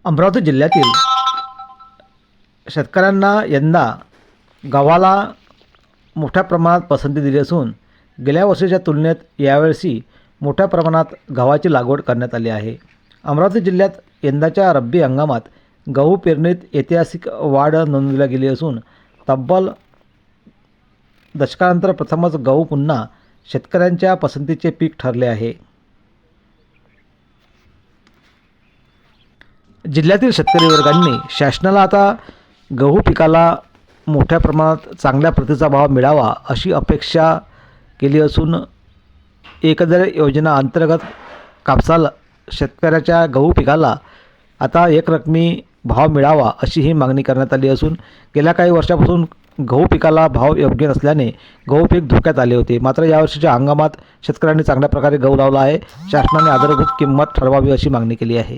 अमरावती जिल्ह्यातील शेतकऱ्यांना यंदा गव्हाला मोठ्या प्रमाणात पसंती दिली असून गेल्या वर्षीच्या तुलनेत यावर्षी मोठ्या प्रमाणात गव्हाची लागवड करण्यात आली आहे। अमरावती जिल्ह्यात यंदाच्या रब्बी हंगामात गहू पेरणीत ऐतिहासिक वाढ नोंदवली गेली असून तब्बल दशकानंतर प्रथमच गहू पुन्हा शेतकऱ्यांच्या पसंतीचे पीक ठरले आहे। जिल्ह्यातील शेतकरी वर्गांनी शासनाला आता गहू पिकाला मोठ्या प्रमाणात चांगल्या प्रतीचा भाव मिळावा अशी अपेक्षा केली असून एकदर योजना अंतर्गत कापसाला शेतकऱ्याच्या गहू पिकाला आता एकरकमी भाव मिळावा अशी ही मागणी करण्यात आली असून गेल्या काही वर्षापासून गहू पिकाला भाव योग्य नसल्याने गहू पीक धोक्यात आले होते। मात्र यावर्षीच्या हंगामात शेतकऱ्यांनी चांगल्या प्रकारे गहू लावला आहे। शासनाने आधारभूत किंमत ठरवावी अशी मागणी केली आहे।